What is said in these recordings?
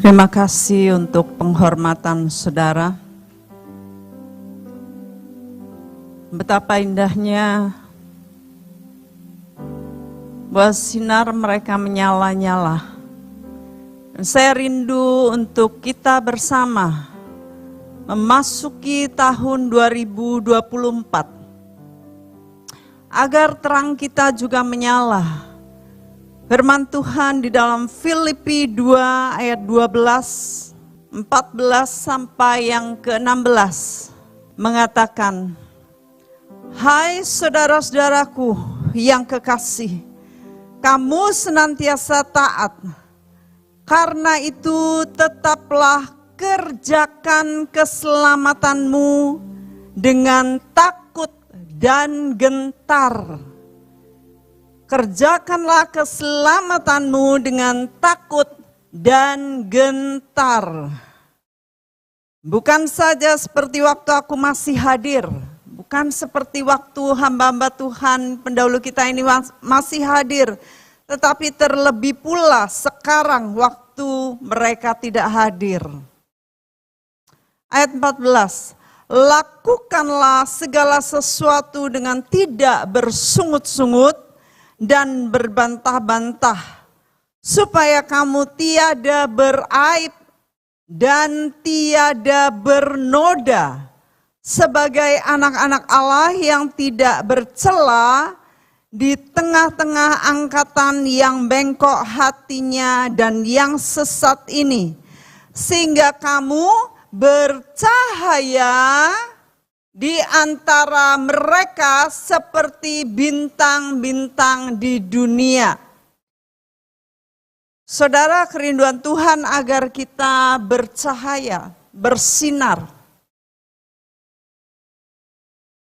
Terima kasih untuk penghormatan saudara. Betapa indahnya bahwa sinar mereka menyala-nyala. Dan saya rindu untuk kita bersama memasuki tahun 2024. Agar terang kita juga menyala. Firman Tuhan di dalam Filipi 2 ayat 12, 14 sampai yang ke-16 mengatakan, "Hai saudara-saudaraku yang kekasih, kamu senantiasa taat. Karena itu tetaplah kerjakan keselamatanmu dengan takut dan gentar." Kerjakanlah keselamatanmu dengan takut dan gentar. Bukan saja seperti waktu aku masih hadir, bukan seperti waktu hamba-hamba Tuhan pendahulu kita ini masih hadir, tetapi terlebih pula sekarang waktu mereka tidak hadir. Ayat 14, lakukanlah segala sesuatu dengan tidak bersungut-sungut dan berbantah-bantah, supaya kamu tiada beraib dan tiada bernoda, sebagai anak-anak Allah yang tidak bercela di tengah-tengah angkatan yang bengkok hatinya dan yang sesat ini, sehingga kamu bercahaya di antara mereka seperti bintang-bintang di dunia. Saudara, kerinduan Tuhan agar kita bercahaya, bersinar.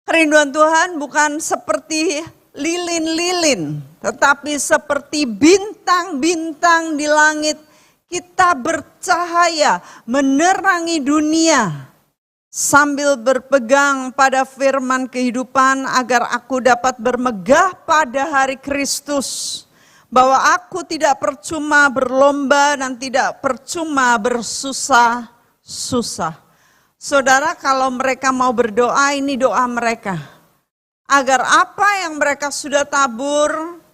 Kerinduan Tuhan bukan seperti lilin-lilin, tetapi seperti bintang-bintang di langit. Kita bercahaya, menerangi dunia. Sambil berpegang pada firman kehidupan agar aku dapat bermegah pada hari Kristus. Bahwa aku tidak percuma berlomba dan tidak percuma bersusah-susah. Saudara, kalau mereka mau berdoa, ini doa mereka. Agar apa yang mereka sudah tabur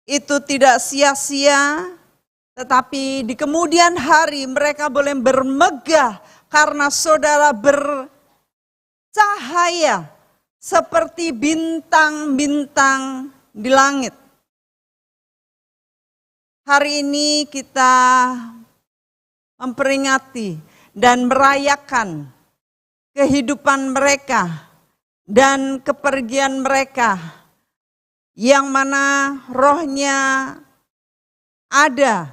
itu tidak sia-sia. Tetapi di kemudian hari mereka boleh bermegah. Karena saudara bercahaya seperti bintang-bintang di langit. Hari ini kita memperingati dan merayakan kehidupan mereka dan kepergian mereka. Yang mana rohnya ada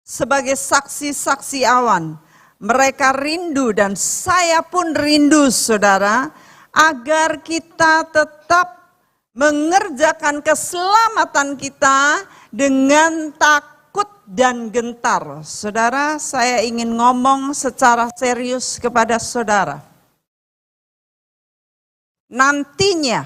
sebagai saksi-saksi awan. Mereka rindu dan saya pun rindu saudara, agar kita tetap mengerjakan keselamatan kita dengan takut dan gentar. Saudara, saya ingin ngomong secara serius kepada saudara. Nantinya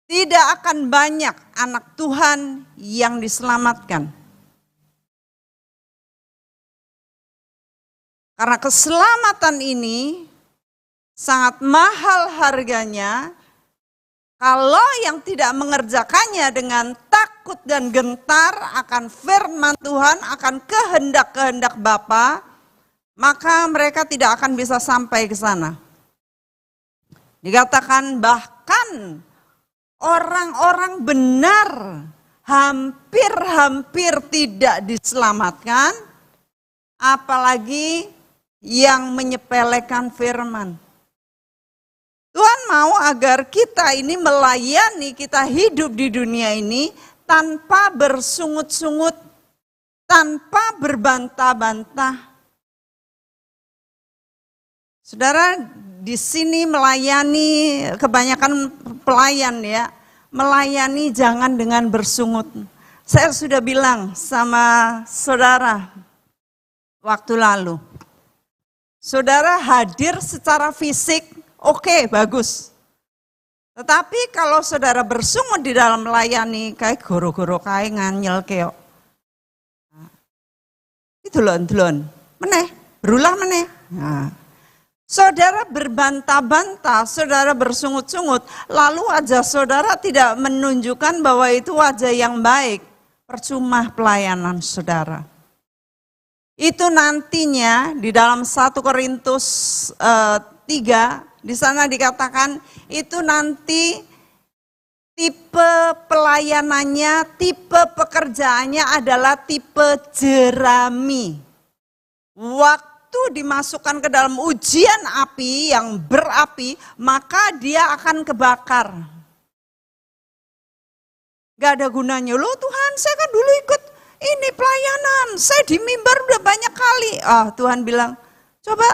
tidak akan banyak anak Tuhan yang diselamatkan. Karena keselamatan ini sangat mahal harganya. Kalau yang tidak mengerjakannya dengan takut dan gentar akan firman Tuhan, akan kehendak-kehendak Bapa, maka mereka tidak akan bisa sampai ke sana. Dikatakan bahkan orang-orang benar hampir-hampir tidak diselamatkan, apalagi yang menyepelekan firman. Tuhan mau agar kita ini melayani, kita hidup di dunia ini tanpa bersungut-sungut, tanpa berbantah-bantah. Saudara, di sini melayani, kebanyakan pelayan ya, melayani jangan dengan bersungut. Saya sudah bilang sama saudara waktu lalu, saudara hadir secara fisik, oke, bagus. Tetapi kalau saudara bersungut di dalam melayani, kayak goro-goro kayak nganyel keok. Itu lon, meneh, berulang meneh. Nah, saudara berbantah-bantah, saudara bersungut-sungut, lalu wajah saudara tidak menunjukkan bahwa itu wajah yang baik. Percuma pelayanan saudara. Itu nantinya di dalam 1 Korintus 3, di sana dikatakan itu nanti tipe pelayanannya, tipe pekerjaannya adalah tipe jerami. Waktu dimasukkan ke dalam ujian api yang berapi, maka dia akan kebakar. Gak ada gunanya, loh Tuhan saya kan dulu ikut ini pelayanan, saya di mimbar udah banyak kali. Tuhan bilang, coba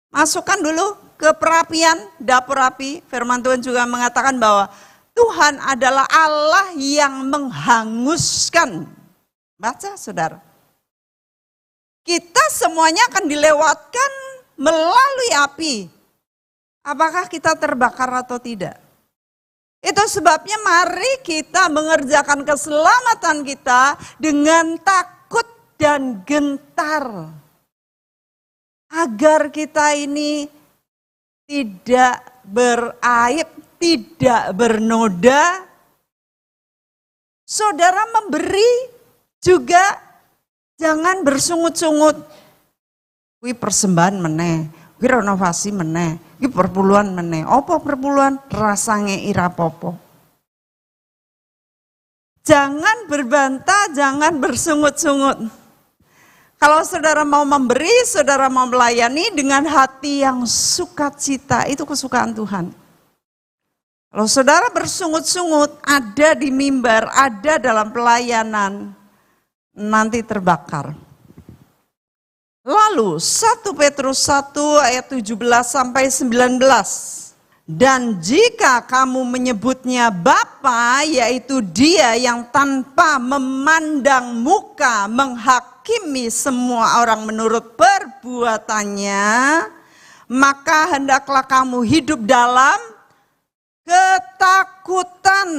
masukkan dulu ke perapian, dapur api. Firman Tuhan juga mengatakan bahwa Tuhan adalah Allah yang menghanguskan. Baca saudara. Kita semuanya akan dilewatkan melalui api. Apakah kita terbakar atau tidak? Itu sebabnya mari kita mengerjakan keselamatan kita dengan takut dan gentar. Agar kita ini tidak beraib, tidak bernoda. Saudara memberi juga jangan bersungut-sungut. Wih persembahan meneh, wih renovasi meneh, wih perpuluhan meneh. Apa perpuluhan? Rasanya ira popo. Jangan berbantah, jangan bersungut-sungut. Kalau saudara mau memberi, saudara mau melayani dengan hati yang sukacita, itu kesukaan Tuhan. Kalau saudara bersungut-sungut, ada di mimbar, ada dalam pelayanan, nanti terbakar. Lalu 1 Petrus 1 ayat 17 sampai 19. Dan jika kamu menyebutnya Bapa, yaitu Dia yang tanpa memandang muka menghakimi semua orang menurut perbuatannya, maka hendaklah kamu hidup dalam ketakutan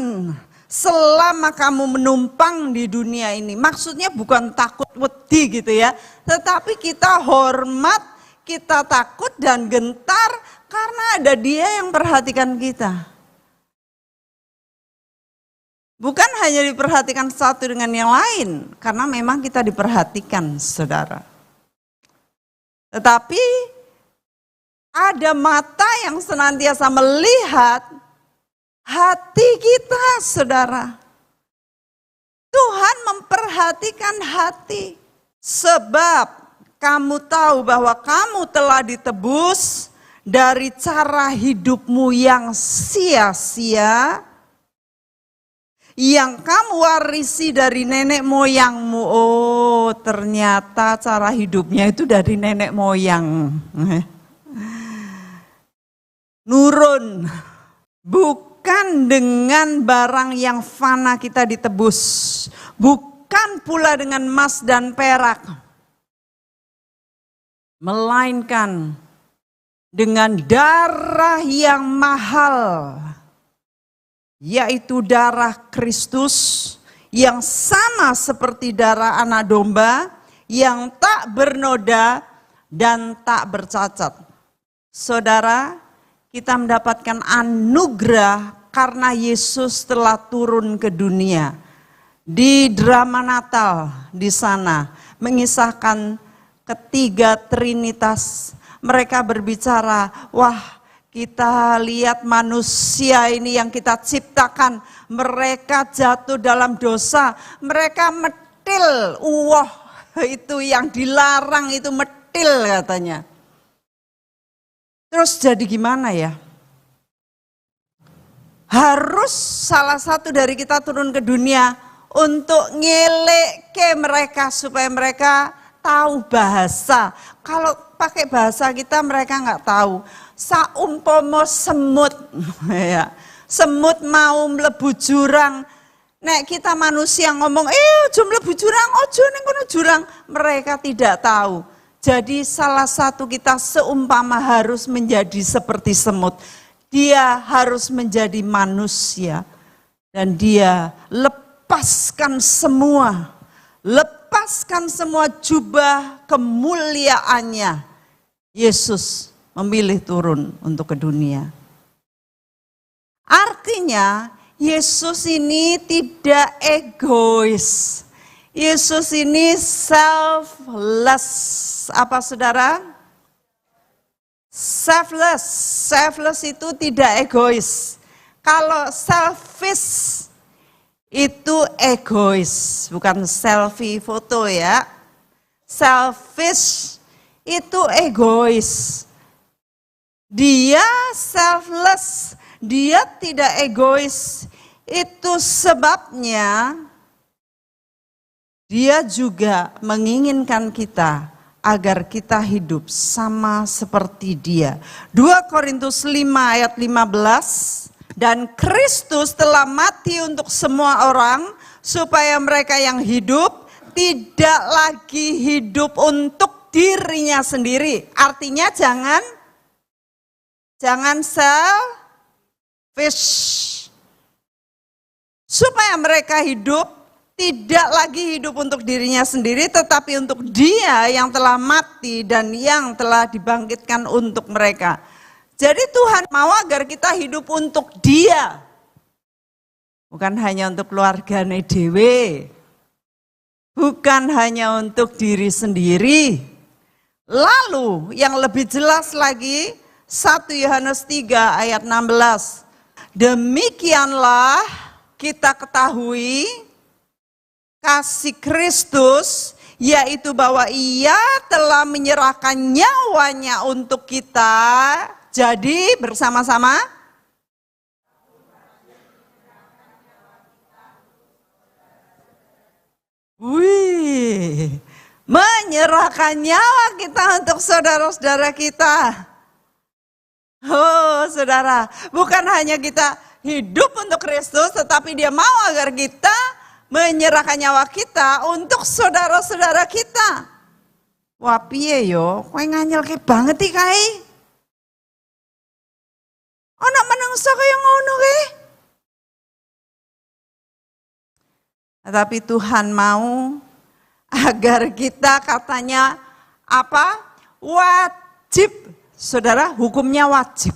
selama kamu menumpang di dunia ini. Maksudnya bukan takut wedi gitu ya, tetapi kita hormat, kita takut dan gentar karena ada Dia yang perhatikan kita. Bukan hanya diperhatikan satu dengan yang lain, karena memang kita diperhatikan, saudara. Tetapi ada mata yang senantiasa melihat hati kita, saudara. Tuhan memperhatikan hati. Sebab kamu tahu bahwa kamu telah ditebus dari cara hidupmu yang sia-sia, yang kamu warisi dari nenek moyangmu. Oh, ternyata cara hidupnya itu dari nenek moyang. Nurun. Bukan dengan barang yang fana kita ditebus. Bukan pula dengan emas dan perak. Melainkan dengan darah yang mahal, yaitu darah Kristus yang sama seperti darah anak domba yang tak bernoda dan tak bercacat. Saudara, kita mendapatkan anugerah karena Yesus telah turun ke dunia. Di drama Natal di sana mengisahkan ketiga Trinitas. Mereka berbicara, wah kita lihat manusia ini yang kita ciptakan, mereka jatuh dalam dosa, mereka metil, wah itu yang dilarang itu metil katanya. Terus jadi gimana ya? Harus salah satu dari kita turun ke dunia untuk ngeleke mereka supaya mereka tahu bahasa. Kalau pakai bahasa kita mereka nggak tahu. Saumpama semut, ya, semut mau mlebu jurang. Nek kita manusia ngomong, ojo mlebu jurang, ojo ning kono jurang. Mereka tidak tahu. Jadi salah satu kita seumpama harus menjadi seperti semut. dia harus menjadi manusia. Dan dia lepaskan semua jubah kemuliaannya. Yesus memilih turun untuk ke dunia. Artinya Yesus ini tidak egois. Yesus ini selfless. Apa saudara? Selfless. Selfless itu tidak egois. Kalau selfish itu egois, bukan selfie foto ya. Selfish itu egois. Dia selfless, dia tidak egois. Itu sebabnya dia juga menginginkan kita agar kita hidup sama seperti dia. 2 Korintus 5 ayat 15, dan Kristus telah mati untuk semua orang supaya mereka yang hidup tidak lagi hidup untuk dirinya sendiri. Artinya jangan selfish. Supaya mereka hidup tidak lagi hidup untuk dirinya sendiri, tetapi untuk Dia yang telah mati dan yang telah dibangkitkan untuk mereka. Jadi Tuhan mau agar kita hidup untuk Dia. Bukan hanya untuk keluargane dhewe. Bukan hanya untuk diri sendiri. Lalu yang lebih jelas lagi, 1 Yohanes 3 ayat 16. Demikianlah kita ketahui kasih Kristus, yaitu bahwa Ia telah menyerahkan nyawanya untuk kita. Jadi bersama-sama, menyerahkan nyawa kita untuk saudara-saudara kita. Oh saudara, bukan hanya kita hidup untuk Kristus, tetapi Dia mau agar kita menyerahkan nyawa kita untuk saudara-saudara kita. Wah piye yo, kowe nganyelke banget iki kae. Ana manungsa kaya ngono kae. Tetapi Tuhan mau agar kita katanya apa? Wajib. Saudara, hukumnya wajib.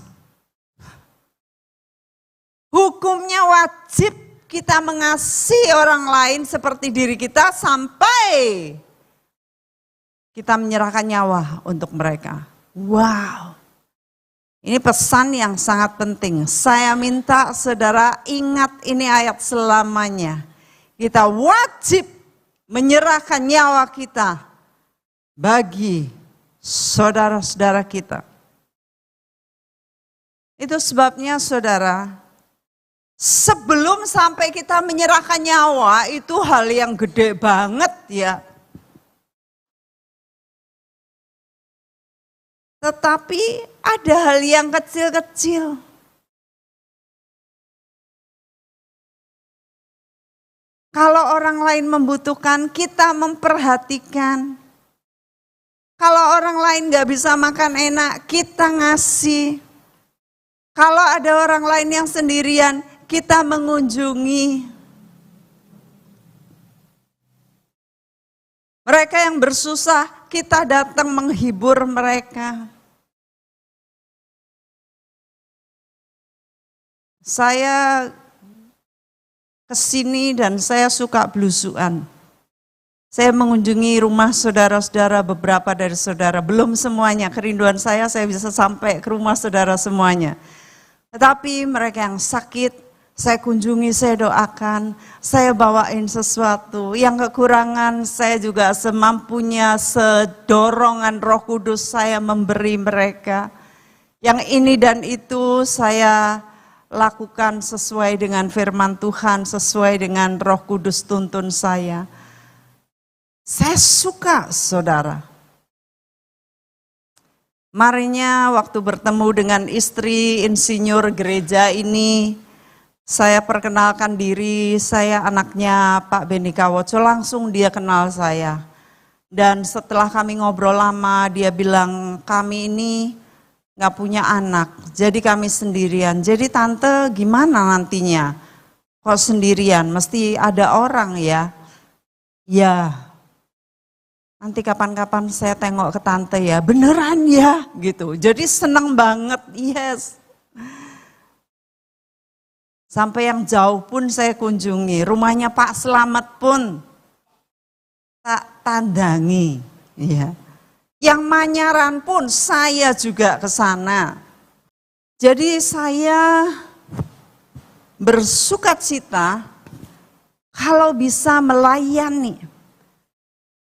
Hukumnya wajib. Kita mengasihi orang lain seperti diri kita sampai kita menyerahkan nyawa untuk mereka. Wow, ini pesan yang sangat penting. Saya minta saudara ingat ini ayat selamanya. Kita wajib menyerahkan nyawa kita bagi saudara-saudara kita. Itu sebabnya saudara, sebelum sampai kita menyerahkan nyawa itu hal yang gede banget ya. Tetapi ada hal yang kecil-kecil. Kalau orang lain membutuhkan, kita memperhatikan. Kalau orang lain gak bisa makan enak, kita ngasih. Kalau ada orang lain yang sendirian, kita mengunjungi. Mereka yang bersusah, kita datang menghibur mereka. Saya kesini dan saya suka belusuan. Saya mengunjungi rumah saudara-saudara, beberapa dari saudara, belum semuanya. Kerinduan saya bisa sampai ke rumah saudara semuanya. Tetapi mereka yang sakit, saya kunjungi, saya doakan, saya bawain sesuatu. Yang kekurangan saya juga semampunya, sedorongan Roh Kudus saya memberi mereka. Yang ini dan itu saya lakukan sesuai dengan firman Tuhan, sesuai dengan Roh Kudus tuntun saya. Saya suka saudara. Marinya waktu bertemu dengan istri insinyur gereja ini, saya perkenalkan diri, saya anaknya Pak Beni Kawoco, langsung dia kenal saya. Dan setelah kami ngobrol lama, dia bilang, kami ini nggak punya anak, jadi kami sendirian. Jadi tante gimana nantinya? Kok sendirian? Mesti ada orang ya? Ya, nanti kapan-kapan saya tengok ke tante ya, beneran ya gitu. Jadi senang banget, yes. Sampai yang jauh pun saya kunjungi, rumahnya Pak Slamet pun tak tandangi, ya. Yang Manyaran pun saya juga ke sana. Jadi saya bersukacita kalau bisa melayani.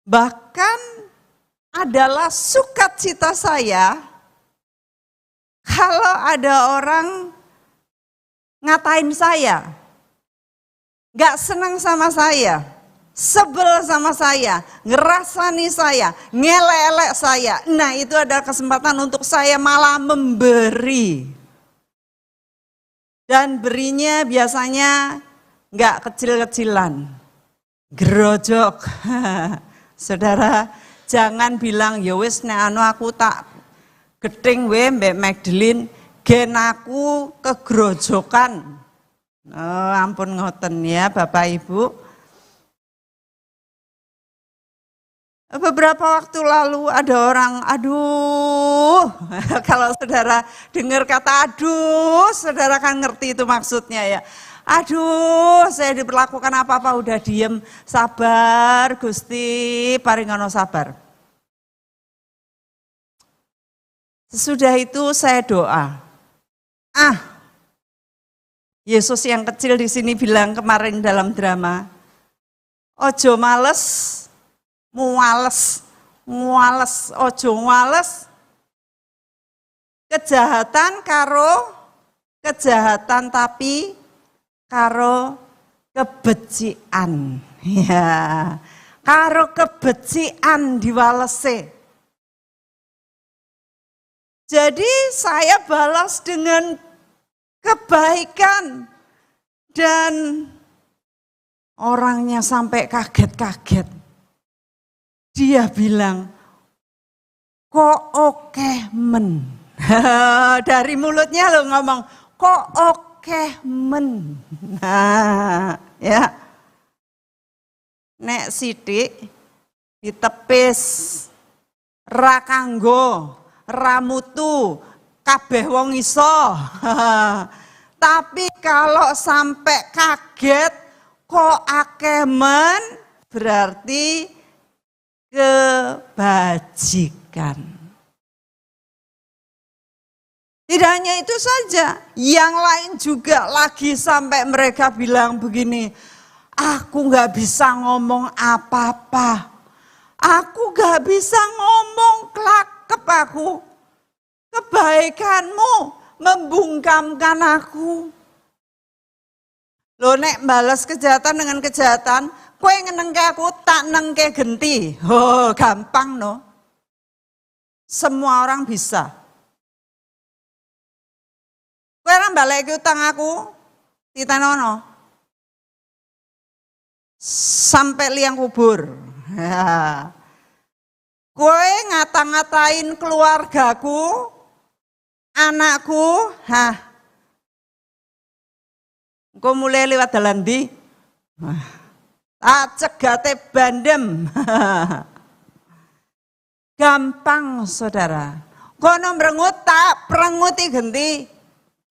Bahkan adalah sukacita saya kalau ada orang ngatain saya, gak senang sama saya, sebel sama saya, ngerasani saya, ngelek-elek saya. Nah, itu adalah kesempatan untuk saya malah memberi. Dan berinya biasanya nggak kecil-kecilan, gerojok. Saudara, jangan bilang ya wis nek anu aku tak geting we Mbak Magdalene, gen aku kegrojokan. Oh, ampun ngoten ya Bapak Ibu. Beberapa waktu lalu ada orang, aduh, kalau saudara dengar kata aduh, saudara kan ngerti itu maksudnya ya. Aduh, saya diperlakukan apa-apa udah diem, sabar Gusti, paringono sabar. Sesudah itu saya doa. Yesus yang kecil di sini bilang kemarin dalam drama, ojo males, muales, ojo muales, kejahatan karo kejahatan tapi karo kebecikan. Ya, karo kebecikan diwalese. Jadi saya balas dengan kebaikan dan orangnya sampai kaget-kaget. Dia bilang, kok oke men. Dari mulutnya lo ngomong, kok oke men. Nah, ya. Nek sidik ditepis, rakanggo, ramutu, kabeh wong iso. Tapi kalau sampai kaget, kok akeh men, berarti kebajikan. Tidak hanya itu saja, yang lain juga lagi sampai mereka bilang begini, aku gak bisa ngomong apa-apa, aku gak bisa ngomong kelakep aku, kebaikanmu membungkamkan aku. Loh nek balas kejahatan dengan kejahatan, kowe ngenengke aku tak nengke genti. Oh, gampang no. Semua orang bisa. Kowe ora balik utang aku, titanono. Sampai liang kubur. Ya. Kowe ngata-ngatain keluargaku, anakku, engko mulai lewat dalan ndi? Cegate bandem. Gampang saudara. Kono merengut tak perenguti genti.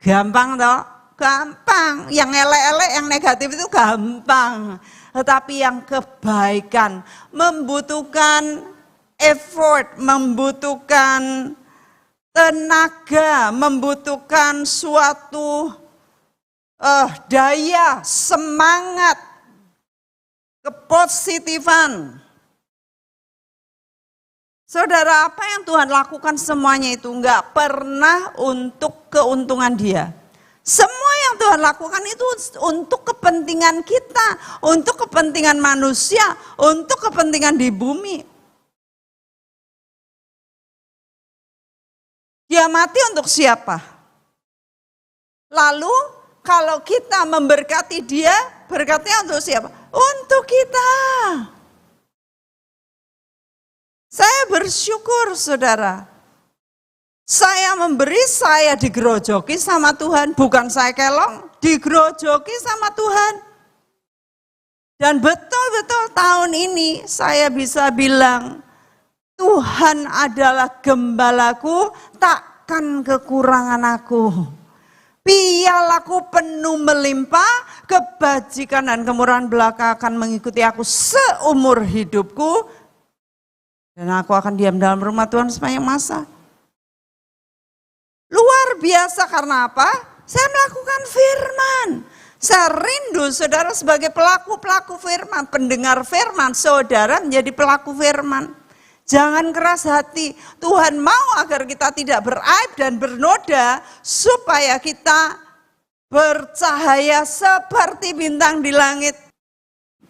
Gampang toh? Gampang. Yang elek-elek, yang negatif itu gampang. Tetapi yang kebaikan membutuhkan effort, membutuhkan tenaga, membutuhkan suatu daya, semangat, kepositifan. Saudara, apa yang Tuhan lakukan semuanya itu enggak pernah untuk keuntungan dia. Semua yang Tuhan lakukan itu untuk kepentingan kita, untuk kepentingan manusia, untuk kepentingan di bumi. Dia mati untuk siapa? Lalu kalau kita memberkati dia, berkatnya untuk siapa? Untuk kita. Saya bersyukur saudara. Saya memberi, saya digerojoki sama Tuhan. Bukan saya kelong, digerojoki sama Tuhan. Dan betul-betul tahun ini saya bisa bilang, Tuhan adalah gembalaku, takkan kekurangan aku. Pialaku penuh melimpah, kebajikan dan kemurahan belaka akan mengikuti aku seumur hidupku. Dan aku akan diam dalam rumah Tuhan sepanjang masa. Luar biasa karena apa? Saya melakukan firman. Saya rindu saudara sebagai pelaku-pelaku firman, pendengar firman, saudara menjadi pelaku firman. Jangan keras hati, Tuhan mau agar kita tidak beraib dan bernoda supaya kita bercahaya seperti bintang di langit.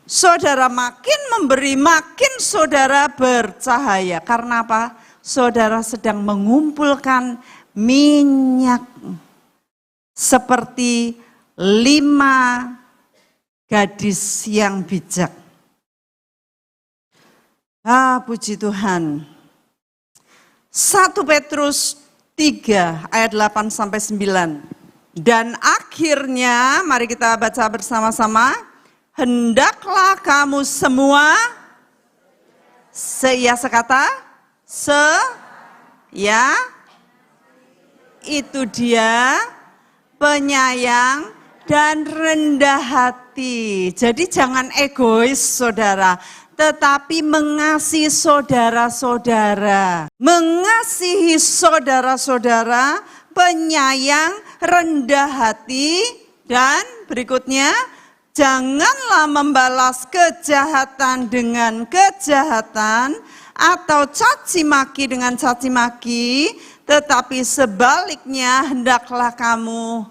Saudara makin memberi, makin saudara bercahaya. Karena apa? Saudara sedang mengumpulkan minyak seperti 5 gadis yang bijak. Puji Tuhan. 1 Petrus 3 ayat 8 sampai 9. Dan akhirnya mari kita baca bersama-sama. Hendaklah kamu semua sekata ya itu dia penyayang dan rendah hati. Jadi jangan egois saudara, tetapi mengasihi saudara-saudara. Mengasihi saudara-saudara, penyayang, rendah hati, dan berikutnya, janganlah membalas kejahatan dengan kejahatan atau caci maki dengan caci maki, tetapi sebaliknya hendaklah kamu,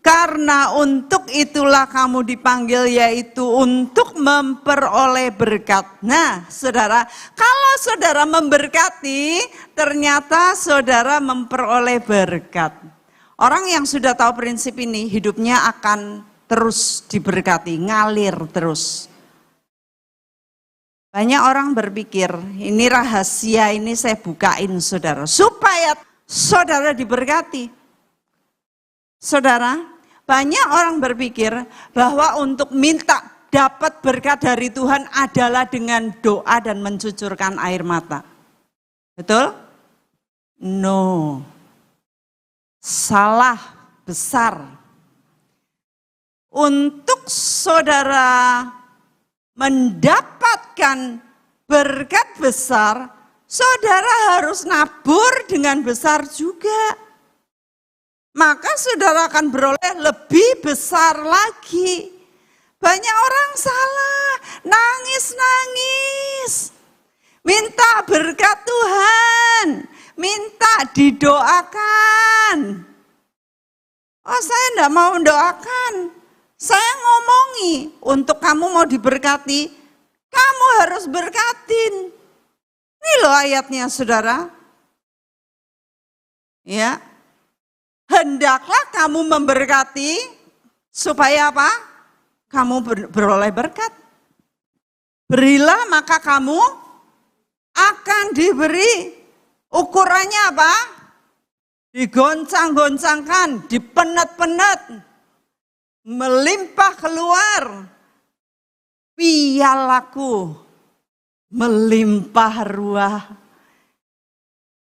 karena untuk itulah kamu dipanggil, yaitu untuk memperoleh berkat. Nah saudara, kalau saudara memberkati, ternyata saudara memperoleh berkat. Orang yang sudah tahu prinsip ini, hidupnya akan terus diberkati, ngalir terus. Banyak orang berpikir, ini rahasia, ini saya bukain saudara, supaya saudara diberkati. Saudara, banyak orang berpikir bahwa untuk minta dapat berkat dari Tuhan adalah dengan doa dan mencucurkan air mata. Betul? No. Salah besar. Untuk saudara mendapatkan berkat besar, saudara harus nabur dengan besar juga. Maka saudara akan beroleh lebih besar lagi. Banyak orang salah, nangis-nangis. Minta berkat Tuhan, minta didoakan. Oh saya enggak mau mendoakan, saya ngomongi untuk kamu mau diberkati, kamu harus berkatin. Ini loh ayatnya saudara. Ya, hendaklah kamu memberkati supaya apa? Kamu beroleh berkat. Berilah maka kamu akan diberi. Ukurannya apa? Digoncang-goncangkan, dipenet-penet, melimpah keluar. Pialaku melimpah ruah.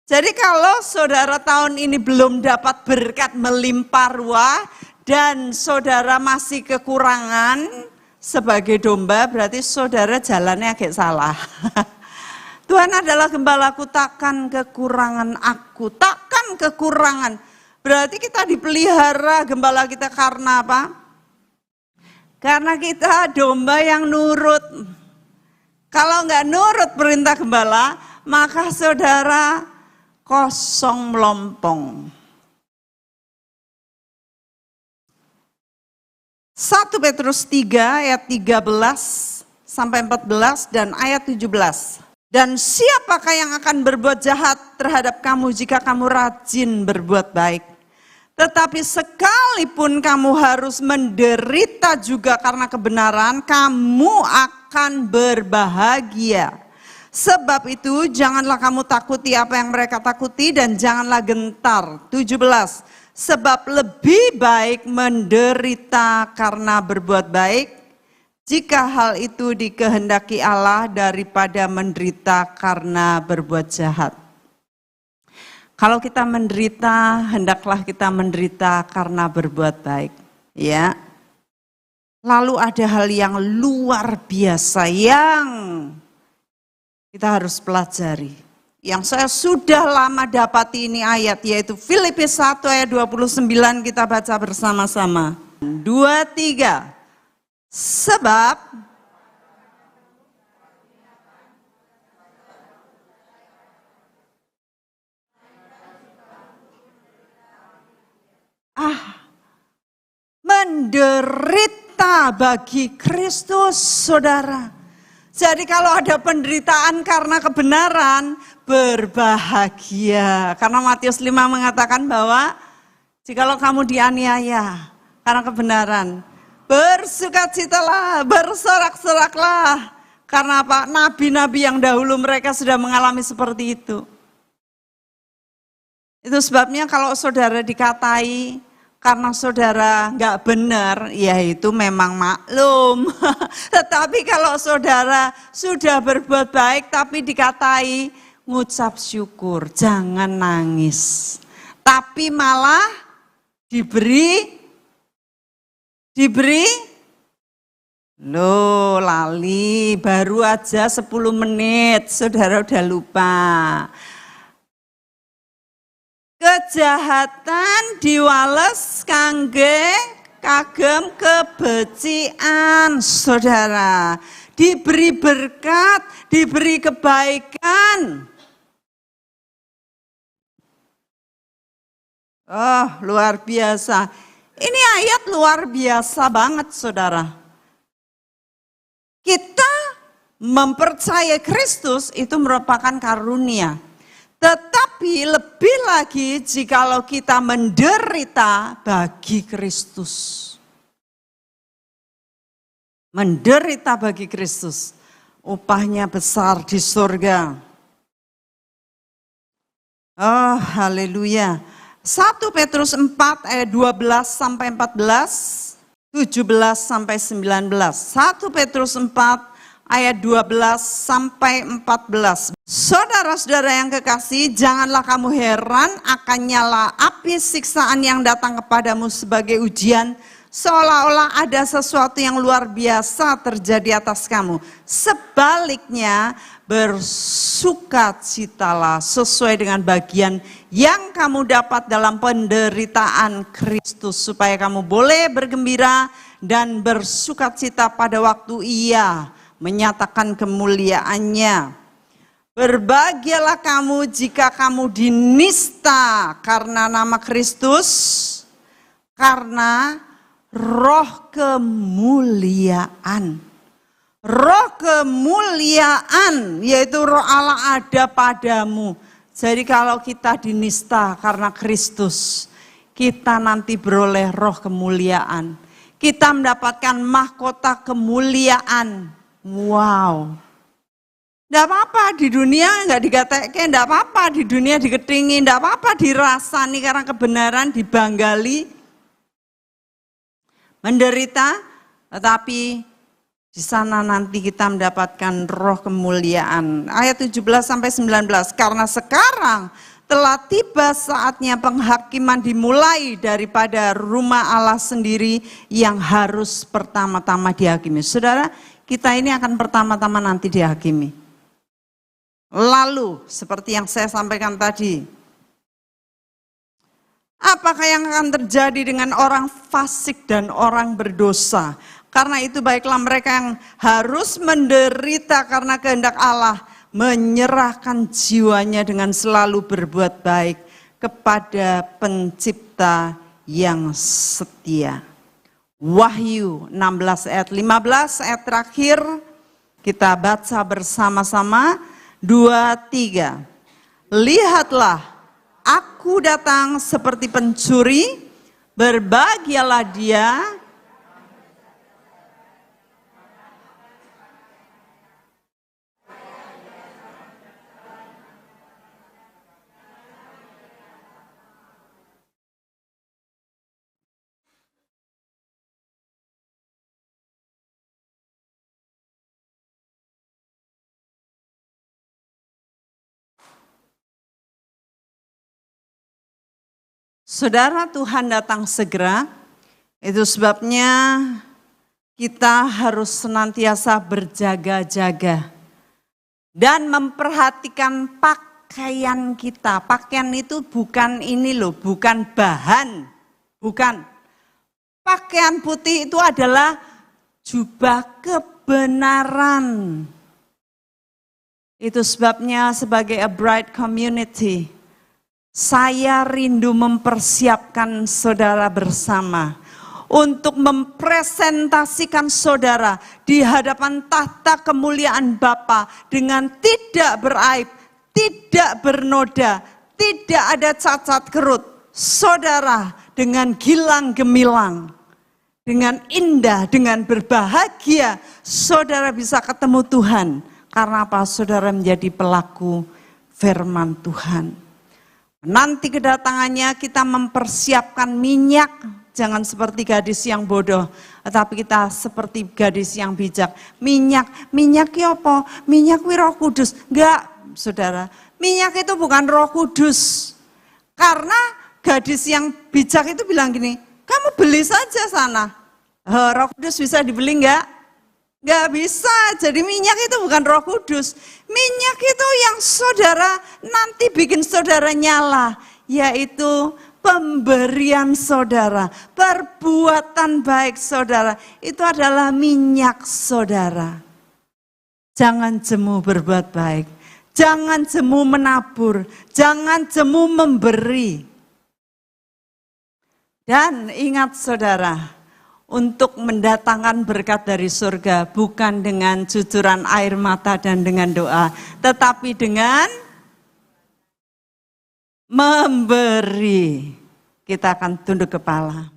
Jadi kalau saudara tahun ini belum dapat berkat melimpah ruah dan saudara masih kekurangan sebagai domba, berarti saudara jalannya agak salah. Tuhan adalah gembalaku, takkan kekurangan aku, takkan kekurangan. Berarti kita dipelihara gembala kita karena apa? Karena kita domba yang nurut. Kalau enggak nurut perintah gembala, maka saudara kosong melompong. 1 Petrus 3 ayat 13 sampai 14 dan ayat 17. Dan siapakah yang akan berbuat jahat terhadap kamu jika kamu rajin berbuat baik? Tetapi sekalipun kamu harus menderita juga karena kebenaran, kamu akan berbahagia. Sebab itu janganlah kamu takuti apa yang mereka takuti dan janganlah gentar. 17. Sebab lebih baik menderita karena berbuat baik, jika hal itu dikehendaki Allah, daripada menderita karena berbuat jahat. Kalau kita menderita, hendaklah kita menderita karena berbuat baik. Ya. Lalu ada hal yang luar biasa yang kita harus pelajari. Yang saya sudah lama dapati ini ayat, yaitu Filipi 1 ayat 29, kita baca bersama-sama. 2, 3. Sebab menderita bagi Kristus, saudara. Jadi kalau ada penderitaan karena kebenaran, berbahagia. Karena Matius 5 mengatakan bahwa jikalau kamu dianiaya karena kebenaran, bersukacitalah, bersorak-soraklah. Karena apa? Nabi-nabi yang dahulu mereka sudah mengalami seperti itu. Itu sebabnya kalau saudara dikatai karena saudara nggak benar, ya itu memang maklum. Tetapi kalau saudara sudah berbuat baik tapi dikatai, ngucap syukur, jangan nangis. Tapi malah diberi, loh lali, baru aja 10 menit, saudara udah lupa. Kejahatan diwales kangge kagem kebecikan, saudara. Diberi berkat, diberi kebaikan. Oh, luar biasa. Ini ayat luar biasa banget, saudara. Kita mempercayai Kristus itu merupakan karunia. Tetapi lebih lagi jikalau kita menderita bagi Kristus. Menderita bagi Kristus. Upahnya besar di surga. Oh, haleluya. 1 Petrus 4 ayat 12 sampai 14, 17 sampai 19. 1 Petrus 4 ayat 12 sampai 14. Saudara-saudara yang kekasih, janganlah kamu heran akan nyala api siksaan yang datang kepadamu sebagai ujian, seolah-olah ada sesuatu yang luar biasa terjadi atas kamu. Sebaliknya, bersukacitalah sesuai dengan bagian yang kamu dapat dalam penderitaan Kristus, supaya kamu boleh bergembira dan bersukacita pada waktu Ia menyatakan kemuliaannya. Berbahagialah kamu jika kamu dinista karena nama Kristus, karena roh kemuliaan. Roh kemuliaan, yaitu roh Allah ada padamu. Jadi kalau kita dinista karena Kristus, kita nanti beroleh roh kemuliaan. Kita mendapatkan mahkota kemuliaan. Wow. Tidak apa-apa di dunia nggak digatekin, tidak apa-apa di dunia diketingi, tidak apa-apa dirasani karena kebenaran, dibanggali, menderita, tetapi di sana nanti kita mendapatkan roh kemuliaan. Ayat 17 sampai 19. Karena sekarang telah tiba saatnya penghakiman dimulai daripada rumah Allah sendiri yang harus pertama-tama dihakimi. Saudara, kita ini akan pertama-tama nanti dihakimi. Lalu, seperti yang saya sampaikan tadi, apakah yang akan terjadi dengan orang fasik dan orang berdosa? Karena itu baiklah mereka yang harus menderita karena kehendak Allah, menyerahkan jiwanya dengan selalu berbuat baik kepada Pencipta yang setia. Wahyu 16 ayat 15, ayat terakhir kita baca bersama-sama. 2, 3. Lihatlah, aku datang seperti pencuri, berbahagialah dia Saudara, Tuhan datang segera. Itu sebabnya kita harus senantiasa berjaga-jaga dan memperhatikan pakaian kita. Pakaian itu bukan ini loh, bukan bahan, bukan. Pakaian putih itu adalah jubah kebenaran. Itu sebabnya sebagai a bright community, saya rindu mempersiapkan saudara bersama untuk mempresentasikan saudara di hadapan tahta kemuliaan Bapa dengan tidak beraib, tidak bernoda, tidak ada cacat kerut. Saudara dengan gilang gemilang, dengan indah, dengan berbahagia, saudara bisa ketemu Tuhan. Karena apa? Saudara menjadi pelaku firman Tuhan. Nanti kedatangannya kita mempersiapkan minyak. Jangan seperti gadis yang bodoh, tetapi kita seperti gadis yang bijak. Minyak ya apa? Minyak Roh Kudus. Enggak, saudara. Minyak itu bukan Roh Kudus. Karena gadis yang bijak itu bilang gini, kamu beli saja sana. Roh Kudus bisa dibeli enggak? Enggak bisa, jadi minyak itu bukan Roh Kudus. Minyak itu yang saudara nanti bikin saudara nyala, yaitu pemberian saudara, perbuatan baik saudara. Itu adalah minyak saudara. Jangan jemu berbuat baik, jangan jemu menabur, jangan jemu memberi. Dan ingat saudara, untuk mendatangkan berkat dari surga bukan dengan cucuran air mata dan dengan doa, tetapi dengan memberi. Kita akan tunduk kepala.